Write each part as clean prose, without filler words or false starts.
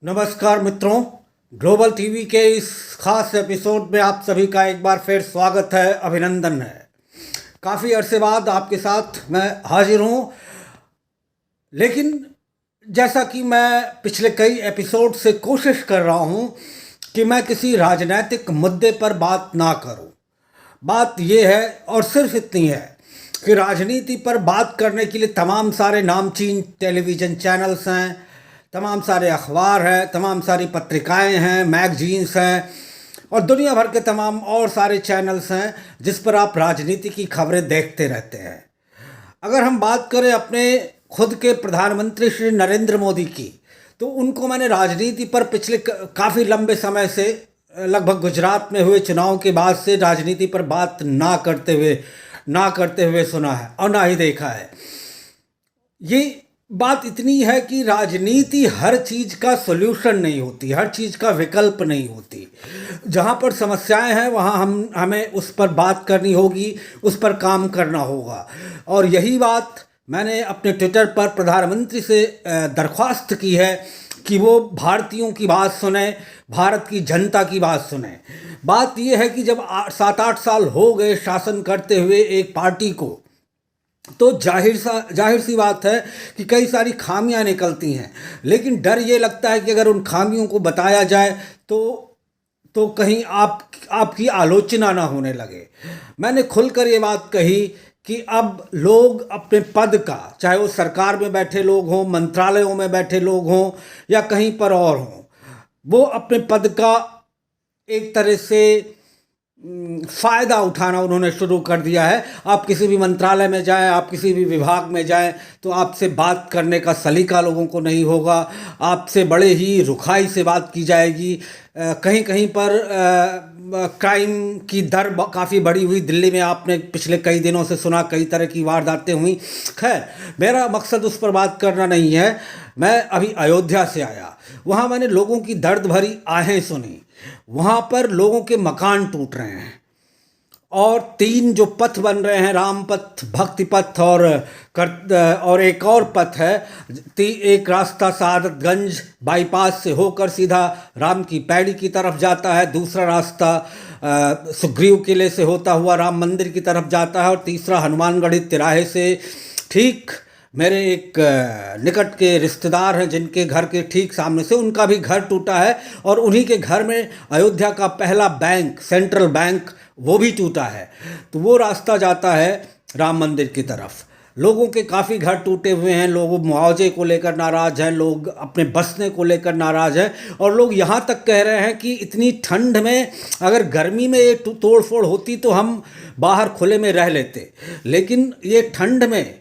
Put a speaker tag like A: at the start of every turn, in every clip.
A: नमस्कार मित्रों, global TV के इस खास एपिसोड में आप सभी का एक बार फिर स्वागत है, अभिनंदन है। काफ़ी अरसे बाद आपके साथ मैं हाजिर हूँ, लेकिन जैसा कि मैं पिछले कई एपिसोड से कोशिश कर रहा हूँ कि मैं किसी राजनीतिक मुद्दे पर बात ना करूँ। बात यह है और सिर्फ इतनी है कि राजनीति पर बात करने के लिए तमाम सारे नामचीन टेलीविज़न चैनल्स हैं, तमाम सारे अखबार हैं, तमाम सारी पत्रिकाएं हैं, मैगजीन्स हैं और दुनिया भर के तमाम और सारे चैनल्स हैं जिस पर आप राजनीति की खबरें देखते रहते हैं। अगर हम बात करें अपने खुद के प्रधानमंत्री श्री नरेंद्र मोदी की, तो उनको मैंने राजनीति पर पिछले काफ़ी लंबे समय से, लगभग गुजरात में हुए चुनाव के बाद से राजनीति पर बात ना करते हुए सुना है और ना ही देखा है। ये बात इतनी है कि राजनीति हर चीज़ का सॉल्यूशन नहीं होती, हर चीज़ का विकल्प नहीं होती। जहाँ पर समस्याएं हैं वहाँ हमें उस पर बात करनी होगी, उस पर काम करना होगा। और यही बात मैंने अपने ट्विटर पर प्रधानमंत्री से दरख्वास्त की है कि वो भारतीयों की बात सुने, भारत की जनता की बात सुने। बात यह है कि जब 7-8 साल हो गए शासन करते हुए एक पार्टी को, तो जाहिर सी बात है कि कई सारी खामियां निकलती हैं। लेकिन डर ये लगता है कि अगर उन खामियों को बताया जाए तो कहीं आपकी आलोचना ना होने लगे। मैंने खुलकर ये बात कही कि अब लोग अपने पद का, चाहे वो सरकार में बैठे लोग हों, मंत्रालयों में बैठे लोग हों या कहीं पर और हों, वो अपने पद का एक तरह से फ़ायदा उठाना उन्होंने शुरू कर दिया है। आप किसी भी मंत्रालय में जाएं, आप किसी भी विभाग में जाएं, तो आपसे बात करने का सलीका लोगों को नहीं होगा, आपसे बड़े ही रुखाई से बात की जाएगी। कहीं कहीं पर क्राइम की दर काफ़ी बढ़ी हुई दिल्ली में आपने पिछले कई दिनों से सुना, कई तरह की वारदातें हुई। खैर, मेरा मकसद उस पर बात करना नहीं है। मैं अभी अयोध्या से आया, वहाँ मैंने लोगों की दर्द भरी आहें सुनी। वहाँ पर लोगों के मकान टूट रहे हैं और 3 जो पथ बन रहे हैं, राम पथ, भक्ति पथ और एक और पथ है। एक रास्ता सादतगंज बाईपास से होकर सीधा राम की पैड़ी की तरफ जाता है, दूसरा रास्ता सुग्रीव किले से होता हुआ राम मंदिर की तरफ जाता है और तीसरा हनुमानगढ़ी तिराहे से। ठीक मेरे एक निकट के रिश्तेदार हैं जिनके घर के ठीक सामने से उनका भी घर टूटा है और उन्हीं के घर में अयोध्या का पहला बैंक, सेंट्रल बैंक, वो भी टूटा है। तो वो रास्ता जाता है राम मंदिर की तरफ। लोगों के काफ़ी घर टूटे हुए हैं, लोग मुआवजे को लेकर नाराज़ हैं, लोग अपने बसने को लेकर नाराज़ हैं और लोग यहाँ तक कह रहे हैं कि इतनी ठंड में अगर गर्मी में ये तोड़ फोड़ होती तो हम बाहर खुले में रह लेते, लेकिन ये ठंड में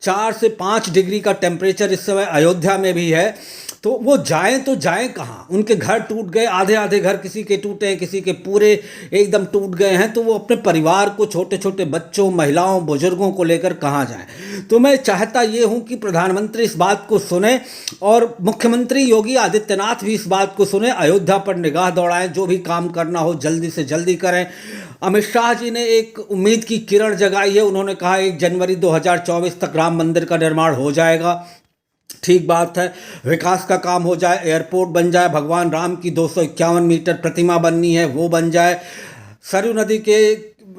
A: 4 से 5 डिग्री का टेम्परेचर इस समय अयोध्या में भी है, तो वो जाएं तो जाएं कहाँ। उनके घर टूट गए, आधे आधे घर किसी के टूटे हैं, किसी के पूरे एकदम टूट गए हैं, तो वो अपने परिवार को, छोटे छोटे बच्चों, महिलाओं, बुजुर्गों को लेकर कहाँ जाएं। तो मैं चाहता ये हूँ कि प्रधानमंत्री इस बात को सुने और मुख्यमंत्री योगी आदित्यनाथ भी इस बात को सुने, अयोध्या पर निगाह दौड़ाएं, जो भी काम करना हो जल्दी से जल्दी करें। अमित शाह जी ने एक उम्मीद की किरण जगाई है, उन्होंने कहा 1 जनवरी 2024 तक राम मंदिर का निर्माण हो जाएगा। ठीक बात है, विकास का काम हो जाए, एयरपोर्ट बन जाए, भगवान राम की 251 मीटर प्रतिमा बननी है वो बन जाए, सरयू नदी के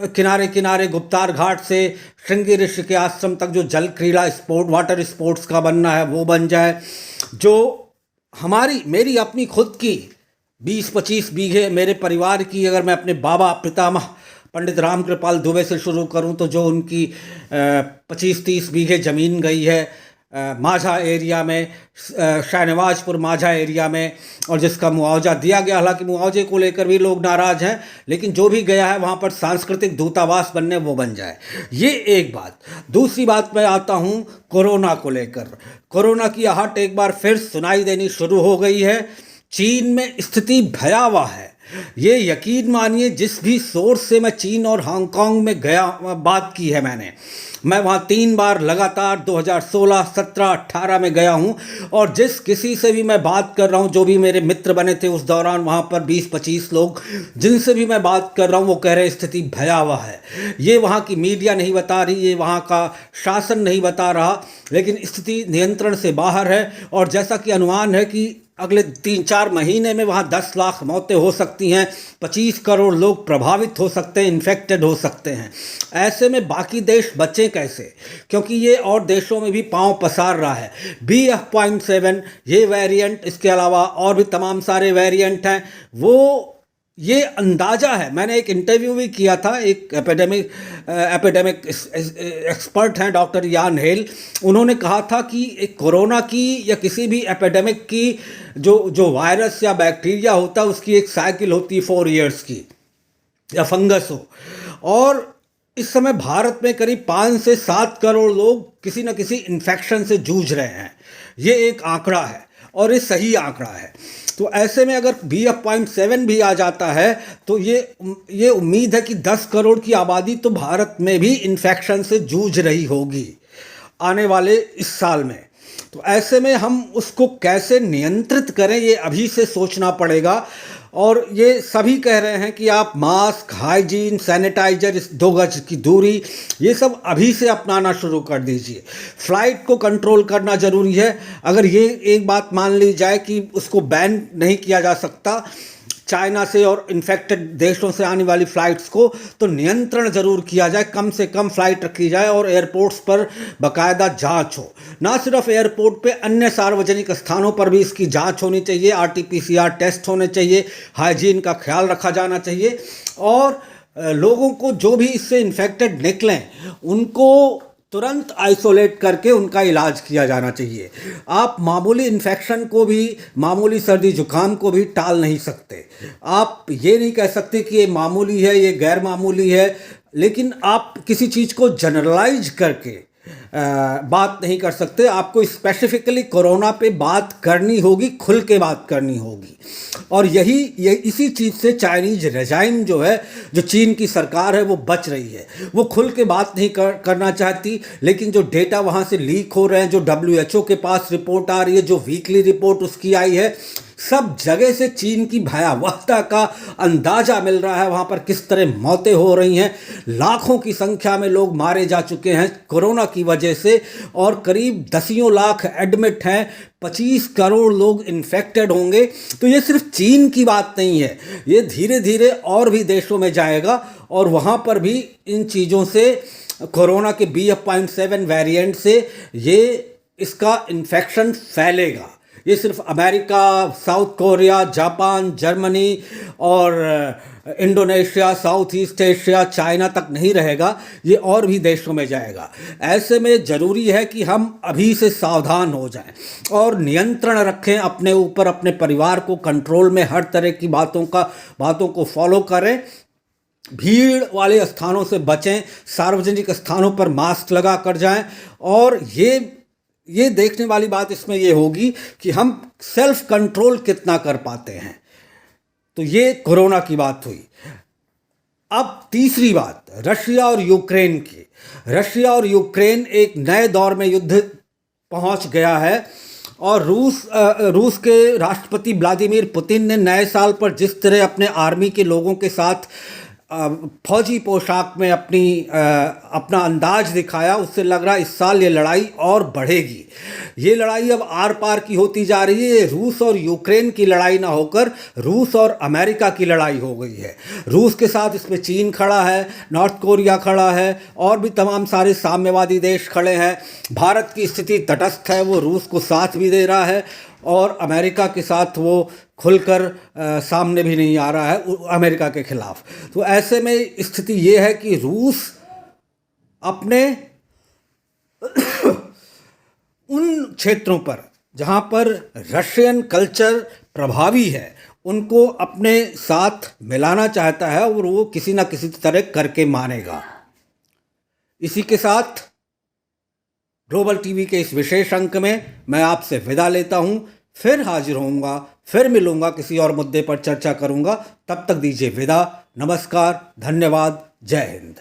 A: किनारे किनारे गुप्तार घाट से श्रृंगी ऋषि के आश्रम तक जो जल क्रीड़ा स्पोर्ट, वाटर स्पोर्ट्स का बनना है वो बन जाए। जो मेरी अपनी खुद की 20-25 बीघे मेरे परिवार की, अगर मैं अपने बाबा पितामह पंडित राम कृपाल दुबे से शुरू करूं तो जो उनकी 25-30 बीघे ज़मीन गई है माझा एरिया में, शाहनवाजपुर माझा एरिया में, और जिसका मुआवजा दिया गया। हालांकि मुआवजे को लेकर भी लोग नाराज़ हैं, लेकिन जो भी गया है वहाँ पर सांस्कृतिक दूतावास बनने वो बन जाए। ये एक बात। दूसरी बात मैं आता हूँ कोरोना को लेकर। कोरोना की आहट एक बार फिर सुनाई देनी शुरू हो गई है। चीन में स्थिति भयावह है, ये यकीन मानिए। जिस भी सोर्स से मैं चीन और हांगकांग में गया, बात की है मैं वहाँ 3 बार लगातार 2016, 17, 18 में गया हूँ और जिस किसी से भी मैं बात कर रहा हूँ, जो भी मेरे मित्र बने थे उस दौरान वहाँ पर 20-25 लोग जिनसे भी मैं बात कर रहा हूँ, वो कह रहे स्थिति भयावह है। ये वहाँ की मीडिया नहीं बता रही, ये वहाँ का शासन नहीं बता रहा, लेकिन स्थिति नियंत्रण से बाहर है। और जैसा कि अनुमान है कि अगले 3-4 महीने में वहाँ 10 लाख मौतें हो सकती हैं, 25 करोड़ लोग प्रभावित हो सकते हैं, इन्फेक्टेड हो सकते हैं। ऐसे में बाकी देश बचें कैसे? क्योंकि ये और देशों में भी पांव पसार रहा है। BF.7 ये वेरिएंट, इसके अलावा और भी तमाम सारे वेरिएंट हैं। वो ये अंदाज़ा है, मैंने एक इंटरव्यू भी किया था, एक एपिडेमिक एक्सपर्ट हैं डॉक्टर यान हेल। उन्होंने कहा था कि एक कोरोना की या किसी भी एपिडेमिक की जो वायरस या बैक्टीरिया होता है उसकी एक साइकिल होती है 4 इयर्स की, या फंगस हो। और इस समय भारत में करीब 5 से 7 करोड़ लोग किसी न किसी इन्फेक्शन से जूझ रहे हैं। ये एक आंकड़ा है और ये सही आंकड़ा है। तो ऐसे में अगर BF.7 भी आ जाता है तो ये उम्मीद है कि 10 करोड़ की आबादी तो भारत में भी इन्फेक्शन से जूझ रही होगी आने वाले इस साल में। तो ऐसे में हम उसको कैसे नियंत्रित करें, ये अभी से सोचना पड़ेगा। और ये सभी कह रहे हैं कि आप मास्क, हाइजीन, सैनिटाइजर, 2 गज की दूरी, ये सब अभी से अपनाना शुरू कर दीजिए। फ्लाइट को कंट्रोल करना ज़रूरी है। अगर ये एक बात मान ली जाए कि उसको बैन नहीं किया जा सकता चाइना से और इन्फेक्टेड देशों से आने वाली फ़्लाइट्स को, तो नियंत्रण ज़रूर किया जाए, कम से कम फ़्लाइट रखी जाए और एयरपोर्ट्स पर बाकायदा जांच हो। ना सिर्फ एयरपोर्ट पे, अन्य सार्वजनिक स्थानों पर भी इसकी जांच होनी चाहिए, RT-PCR टेस्ट होने चाहिए, हाइजीन का ख्याल रखा जाना चाहिए। और लोगों को जो भी इससे इन्फेक्टेड निकलें उनको तुरंत आइसोलेट करके उनका इलाज किया जाना चाहिए। आप मामूली इन्फेक्शन को भी, मामूली सर्दी जुकाम को भी टाल नहीं सकते। आप ये नहीं कह सकते कि ये मामूली है, ये गैर मामूली है, लेकिन आप किसी चीज़ को जनरलाइज करके बात नहीं कर सकते। आपको स्पेसिफिकली कोरोना पे बात करनी होगी, खुल के बात करनी होगी। और इसी चीज़ से चाइनीज रेजाइम जो है, जो चीन की सरकार है, वो बच रही है। वो खुल के बात नहीं करना चाहती, लेकिन जो डेटा वहाँ से लीक हो रहे हैं, जो WHO के पास रिपोर्ट आ रही है, जो वीकली रिपोर्ट उसकी आई है, सब जगह से चीन की भयावहता का अंदाजा मिल रहा है। वहाँ पर किस तरह मौतें हो रही हैं, लाखों की संख्या में लोग मारे जा चुके हैं कोरोना की वजह से, और करीब 10 लाख एडमिट हैं, 25 करोड़ लोग इन्फेक्टेड होंगे। तो ये सिर्फ चीन की बात नहीं है, ये धीरे धीरे और भी देशों में जाएगा और वहाँ पर भी इन चीज़ों से, कोरोना के BF.7 वेरिएंट से इसका इन्फेक्शन फैलेगा। ये सिर्फ America, South Korea, Japan, Germany और Indonesia, South East Asia, China तक नहीं रहेगा, ये और भी देशों में जाएगा। ऐसे में ज़रूरी है कि हम अभी से सावधान हो जाएं और नियंत्रण रखें अपने ऊपर, अपने परिवार को कंट्रोल में, हर तरह की बातों को फॉलो करें। भीड़ वाले स्थानों से बचें, सार्वजनिक स्थानों पर मास्क लगा कर जाएं। और ये देखने वाली बात इसमें ये होगी कि हम सेल्फ कंट्रोल कितना कर पाते हैं। तो ये कोरोना की बात हुई। अब तीसरी बात, रशिया और यूक्रेन की। रशिया और यूक्रेन एक नए दौर में युद्ध पहुंच गया है। और रूस के राष्ट्रपति व्लादिमीर पुतिन ने नए साल पर जिस तरह अपने आर्मी के लोगों के साथ फौजी पोशाक में अपना अंदाज दिखाया, उससे लग रहा है इस साल ये लड़ाई और बढ़ेगी। ये लड़ाई अब आर पार की होती जा रही है। ये रूस और यूक्रेन की लड़ाई ना होकर रूस और अमेरिका की लड़ाई हो गई है। रूस के साथ इसमें चीन खड़ा है, नॉर्थ कोरिया खड़ा है, और भी तमाम सारे साम्यवादी देश खड़े हैं। भारत की स्थिति तटस्थ है, वो रूस को साथ भी दे रहा है और अमेरिका के साथ वो खुलकर सामने भी नहीं आ रहा है अमेरिका के खिलाफ। तो ऐसे में स्थिति ये है कि रूस अपने उन क्षेत्रों पर जहाँ पर रशियन कल्चर प्रभावी है, उनको अपने साथ मिलाना चाहता है और वो किसी न किसी तरह करके मानेगा। इसी के साथ ग्लोबल टीवी के इस विशेष अंक में मैं आपसे विदा लेता हूं। फिर हाजिर होऊंगा, फिर मिलूंगा, किसी और मुद्दे पर चर्चा करूंगा। तब तक दीजिए विदा। नमस्कार, धन्यवाद, जय हिंद।